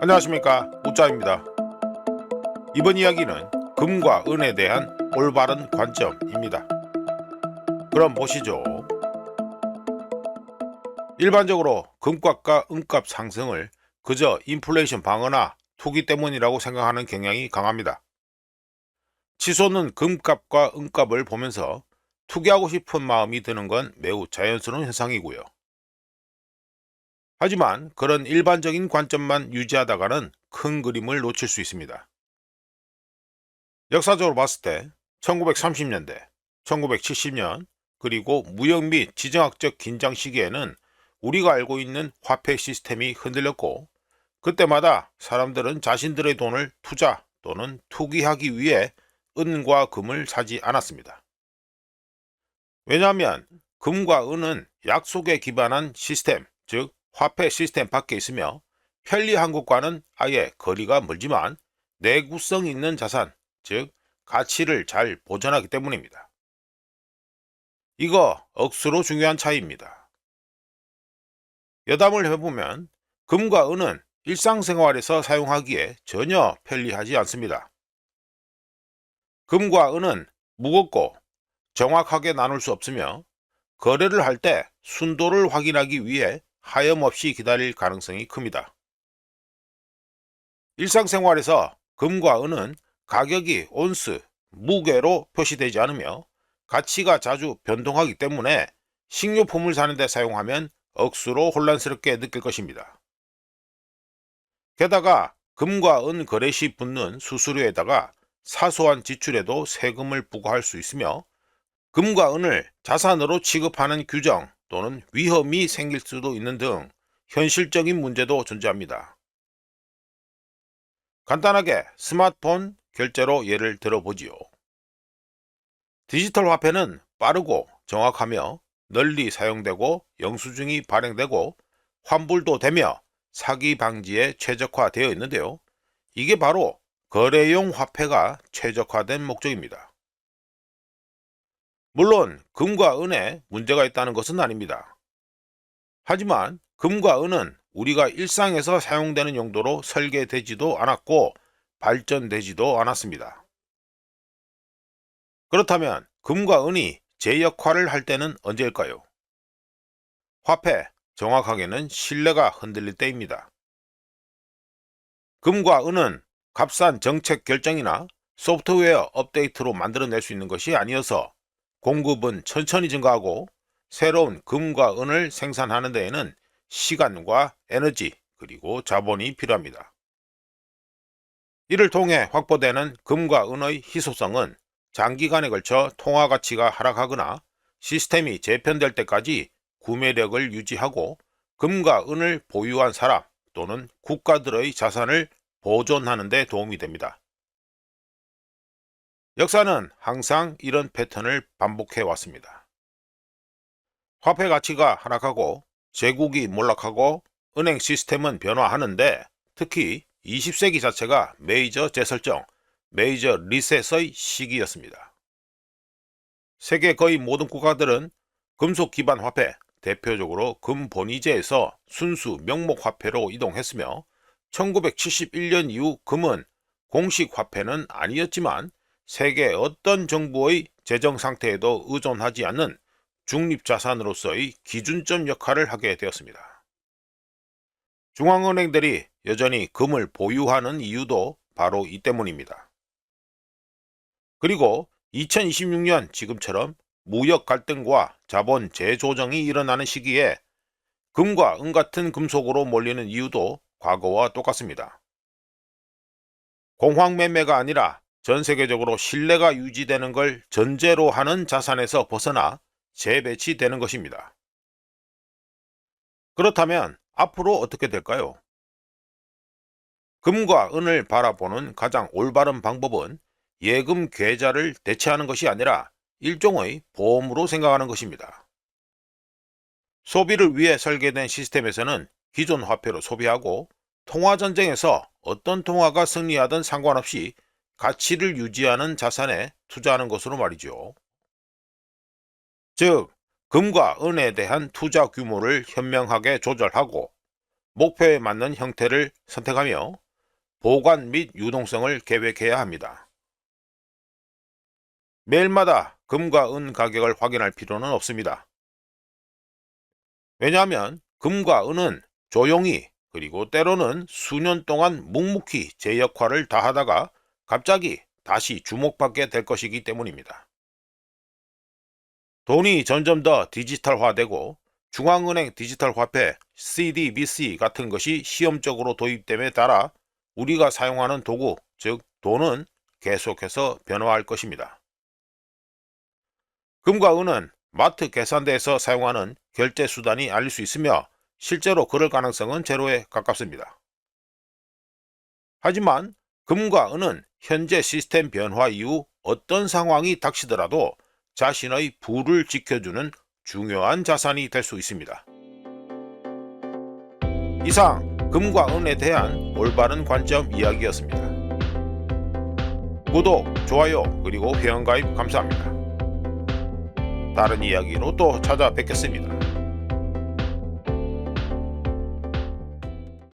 안녕하십니까, 우짜입니다. 이번 이야기는 금과 은에 대한 올바른 관점입니다. 그럼 보시죠. 일반적으로 금값과 은값 상승을 그저 인플레이션 방어나 투기 때문이라고 생각하는 경향이 강합니다. 치솟는 금값과 은값을 보면서 투기하고 싶은 마음이 드는 건 매우 자연스러운 현상이고요. 하지만 그런 일반적인 관점만 유지하다가는 큰 그림을 놓칠 수 있습니다. 역사적으로 봤을 때 1930년대, 1970년, 그리고 무역 및 지정학적 긴장 시기에는 우리가 알고 있는 화폐 시스템이 흔들렸고, 그때마다 사람들은 자신들의 돈을 투자 또는 투기하기 위해 은과 금을 사지 않았습니다. 왜냐하면 금과 은은 약속에 기반한 시스템, 즉 화폐 시스템 밖에 있으며 편리한 것과는 아예 거리가 멀지만 내구성 있는 자산, 즉 가치를 잘 보존하기 때문입니다. 이거 억수로 중요한 차이입니다. 여담을 해보면 금과 은은 일상생활에서 사용하기에 전혀 편리하지 않습니다. 금과 은은 무겁고 정확하게 나눌 수 없으며 거래를 할 때 순도를 확인하기 위해 하염없이 기다릴 가능성이 큽니다. 일상생활에서 금과 은은 가격이 온스, 무게로 표시되지 않으며 가치가 자주 변동하기 때문에 식료품을 사는 데 사용하면 억수로 혼란스럽게 느낄 것입니다. 게다가 금과 은 거래 시 붙는 수수료에다가 사소한 지출에도 세금을 부과할 수 있으며 금과 은을 자산으로 취급하는 규정 또는 위험이 생길 수도 있는 등 현실적인 문제도 존재합니다. 간단하게 스마트폰 결제로 예를 들어보지요. 디지털 화폐는 빠르고 정확하며 널리 사용되고 영수증이 발행되고 환불도 되며 사기 방지에 최적화되어 있는데요. 이게 바로 거래용 화폐가 최적화된 목적입니다. 물론 금과 은에 문제가 있다는 것은 아닙니다. 하지만 금과 은은 우리가 일상에서 사용되는 용도로 설계되지도 않았고 발전되지도 않았습니다. 그렇다면 금과 은이 제 역할을 할 때는 언제일까요? 화폐, 정확하게는 신뢰가 흔들릴 때입니다. 금과 은은 값싼 정책 결정이나 소프트웨어 업데이트로 만들어낼 수 있는 것이 아니어서 공급은 천천히 증가하고 새로운 금과 은을 생산하는 데에는 시간과 에너지 그리고 자본이 필요합니다. 이를 통해 확보되는 금과 은의 희소성은 장기간에 걸쳐 통화 가치가 하락하거나 시스템이 재편될 때까지 구매력을 유지하고 금과 은을 보유한 사람 또는 국가들의 자산을 보존하는 데 도움이 됩니다. 역사는 항상 이런 패턴을 반복해 왔습니다. 화폐 가치가 하락하고 제국이 몰락하고 은행 시스템은 변화하는데 특히 20세기 자체가 메이저 재설정, 메이저 리셋의 시기였습니다. 세계 거의 모든 국가들은 금속 기반 화폐, 대표적으로 금본위제에서 순수 명목 화폐로 이동했으며 1971년 이후 금은 공식 화폐는 아니었지만 세계 어떤 정부의 재정 상태에도 의존하지 않는 중립자산으로서의 기준점 역할을 하게 되었습니다. 중앙은행들이 여전히 금을 보유하는 이유도 바로 이 때문입니다. 그리고 2026년 지금처럼 무역 갈등과 자본 재조정이 일어나는 시기에 금과 은 같은 금속으로 몰리는 이유도 과거와 똑같습니다. 공황 매매가 아니라 전 세계적으로 신뢰가 유지되는 걸 전제로 하는 자산에서 벗어나 재배치되는 것입니다. 그렇다면 앞으로 어떻게 될까요? 금과 은을 바라보는 가장 올바른 방법은 예금 계좌를 대체하는 것이 아니라 일종의 보험으로 생각하는 것입니다. 소비를 위해 설계된 시스템에서는 기존 화폐로 소비하고 통화전쟁에서 어떤 통화가 승리하든 상관없이 가치를 유지하는 자산에 투자하는 것으로 말이죠. 즉, 금과 은에 대한 투자 규모를 현명하게 조절하고 목표에 맞는 형태를 선택하며 보관 및 유동성을 계획해야 합니다. 매일마다 금과 은 가격을 확인할 필요는 없습니다. 왜냐하면 금과 은은 조용히 그리고 때로는 수년 동안 묵묵히 제 역할을 다하다가 갑자기 다시 주목받게 될 것이기 때문입니다. 돈이 점점 더 디지털화되고 중앙은행 디지털 화폐 CDBC 같은 것이 시험적으로 도입됨에 따라 우리가 사용하는 도구, 즉 돈은 계속해서 변화할 것입니다. 금과 은은 마트 계산대에서 사용하는 결제 수단이 아닐 수 있으며 실제로 그럴 가능성은 제로에 가깝습니다. 하지만 금과 은은 현재 시스템 변화 이후 어떤 상황이 닥치더라도 자신의 부를 지켜주는 중요한 자산이 될 수 있습니다. 이상 금과 은에 대한 올바른 관점 이야기였습니다. 구독, 좋아요, 그리고 회원가입 감사합니다. 다른 이야기로 또 찾아뵙겠습니다.